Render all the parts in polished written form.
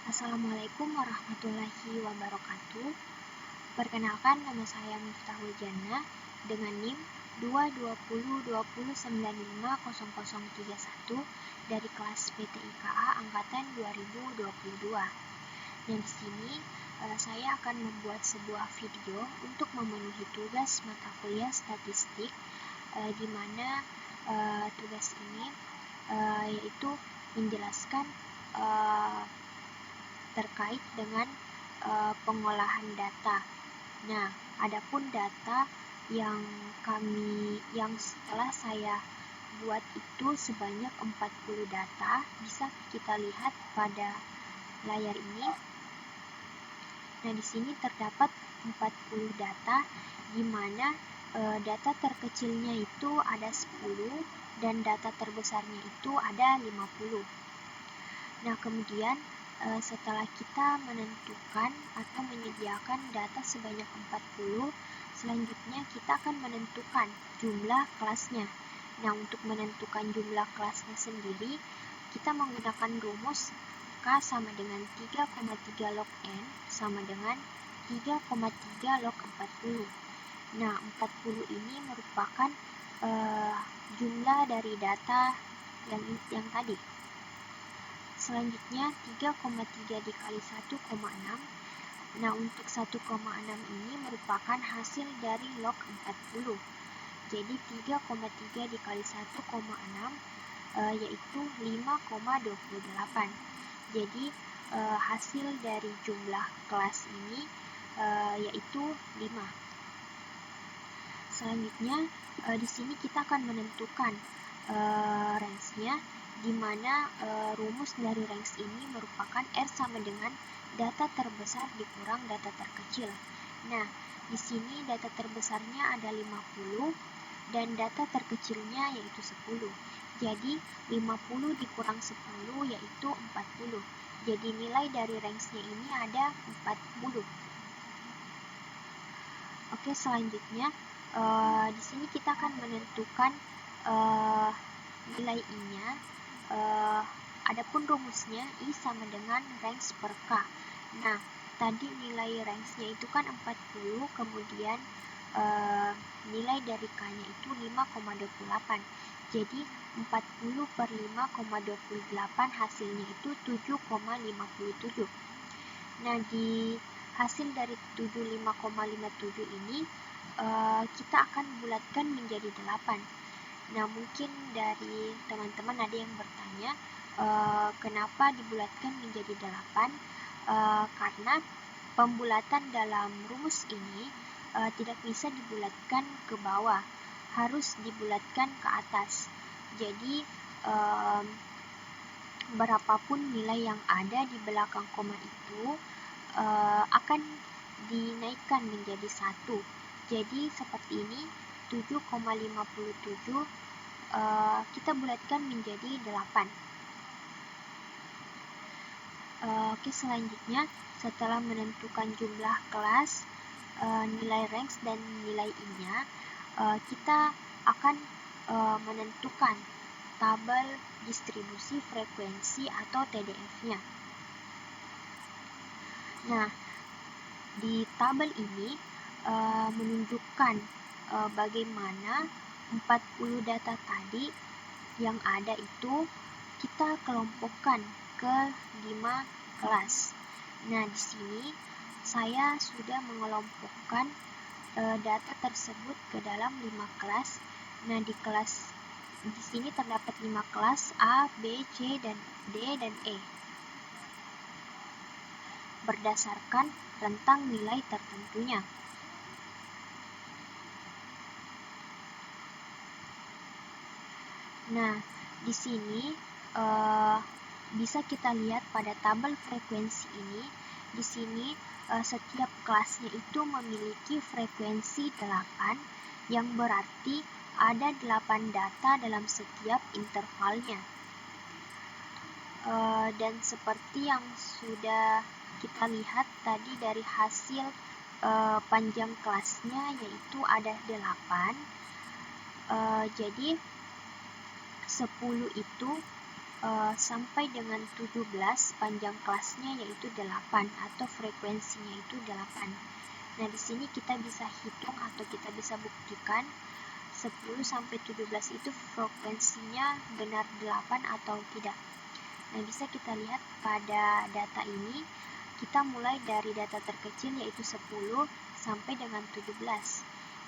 Assalamualaikum warahmatullahi wabarakatuh. Perkenalkan, nama saya Miftahul Jannah dengan NIM 22020950031 dari kelas PTIKA angkatan 2022. Dan di sini saya akan membuat sebuah video untuk memenuhi tugas mata kuliah statistik, di mana tugas ini yaitu menjelaskan terkait dengan pengolahan data. Nah, adapun data yang setelah saya buat itu sebanyak 40 data, bisa kita lihat pada layar ini. Nah, di sini terdapat 40 data, di mana data terkecilnya itu ada 10 dan data terbesarnya itu ada 50. Nah, kemudian setelah kita menentukan atau menyediakan data sebanyak 40, selanjutnya kita akan menentukan jumlah kelasnya. Nah, untuk menentukan jumlah kelasnya sendiri, kita menggunakan rumus K sama dengan 3,3 log N sama dengan 3,3 log 40. Nah, 40 ini merupakan jumlah dari data yang tadi. Selanjutnya 3,3 dikali 1,6. Nah, untuk 1,6 ini merupakan hasil dari log 40. Jadi 3,3 dikali 1,6 yaitu 5,28. Jadi hasil dari jumlah kelas ini yaitu 5. Selanjutnya di sini kita akan menentukan range-nya, di mana rumus dari range ini merupakan R sama dengan data terbesar dikurang data terkecil. Nah, di sini data terbesarnya ada 50 dan data terkecilnya yaitu 10. Jadi 50 dikurang 10 yaitu 40. Jadi nilai dari range-nya ini ada 40. Oke, selanjutnya di sini kita akan menentukan nilai I-nya. Adapun rumusnya I sama dengan range per K. Nah, tadi nilai range-nya itu kan 40, kemudian nilai dari K-nya itu 5,28. Jadi 40 per 5,28 hasilnya itu 7,57. Nah, di hasil dari 75,57 ini kita akan bulatkan menjadi 8. Nah, mungkin dari teman-teman ada yang bertanya, kenapa dibulatkan menjadi 8? Karena pembulatan dalam rumus ini tidak bisa dibulatkan ke bawah, harus dibulatkan ke atas. Jadi berapapun nilai yang ada di belakang koma itu akan dinaikkan menjadi 1. Jadi seperti ini, 7,57 kita bulatkan menjadi 8. Oke, selanjutnya setelah menentukan jumlah kelas, nilai range dan nilai I-nya, kita akan menentukan tabel distribusi frekuensi atau TDF-nya. Nah, di tabel ini menunjukkan bagaimana 40 data tadi yang ada itu kita kelompokkan ke 5 kelas. Nah, di sini saya sudah mengelompokkan data tersebut ke dalam 5 kelas. Nah, di sini terdapat 5 kelas A, B, C, dan D, dan E. Berdasarkan rentang nilai tertentunya. Nah, di sini bisa kita lihat pada tabel frekuensi ini. Di sini setiap kelasnya itu memiliki frekuensi 8, yang berarti ada 8 data dalam setiap intervalnya. Dan seperti yang sudah kita lihat tadi dari hasil panjang kelasnya, yaitu ada 8. Jadi 10 itu sampai dengan 17 panjang kelasnya yaitu 8 atau frekuensinya itu 8. Nah, di sini kita bisa hitung atau kita bisa buktikan 10 sampai 17 itu frekuensinya benar 8 atau tidak. Nah, bisa kita lihat pada data ini, kita mulai dari data terkecil yaitu 10 sampai dengan 17.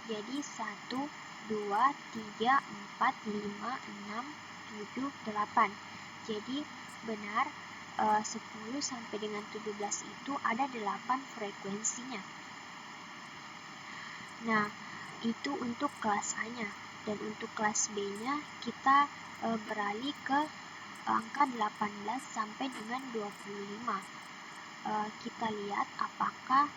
Jadi 1, 2, 3, 4, 5, 6, 7, 8. Jadi benar 10 sampai dengan 17 itu ada 8 frekuensinya. Nah, itu untuk kelas A-nya. Dan untuk kelas B-nya kita beralih ke angka 18 sampai dengan 25. Kita lihat apakah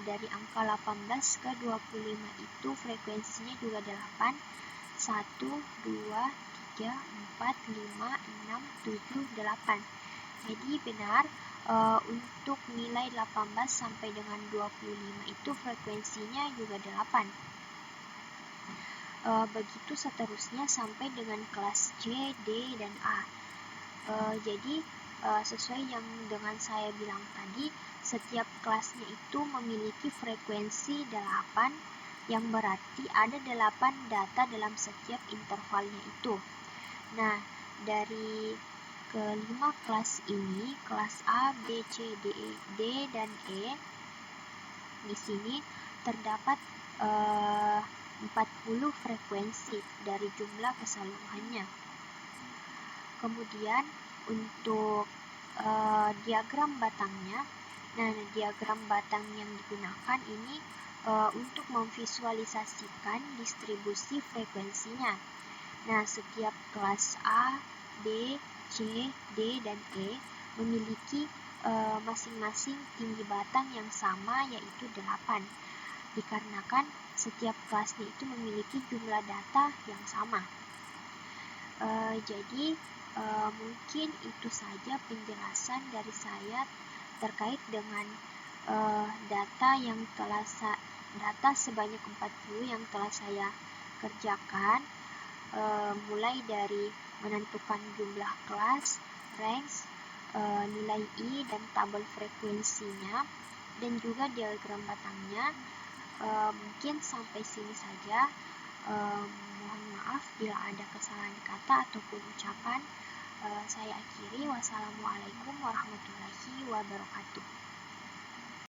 dari angka 18 ke 25 itu frekuensinya juga 8. 1, 2, 3, 4, 5, 6, 7, 8. Jadi benar untuk nilai 18 sampai dengan 25 itu frekuensinya juga 8. Begitu seterusnya sampai dengan kelas C, D, dan A. Jadi sesuai yang dengan saya bilang tadi, setiap kelasnya itu memiliki frekuensi 8, yang berarti ada 8 data dalam setiap intervalnya itu. Nah, dari kelima kelas ini, kelas A, B, C, D, dan E, di sini terdapat 40 frekuensi dari jumlah keseluruhannya. Kemudian untuk diagram batangnya, nah diagram batang yang digunakan ini untuk memvisualisasikan distribusi frekuensinya. Nah, setiap kelas A, B, C, D, dan E memiliki masing-masing tinggi batang yang sama yaitu 8. Dikarenakan setiap kelasnya itu memiliki jumlah data yang sama. Jadi mungkin itu saja penjelasan dari saya terkait dengan data sebanyak 40 yang telah saya kerjakan, mulai dari menentukan jumlah kelas, range, nilai I dan tabel frekuensinya, dan juga diagram batangnya. Mungkin sampai sini saja. Mohon maaf bila ada kesalahan kata ataupun ucapan. Saya akhiri. Wassalamualaikum warahmatullahi wabarakatuh.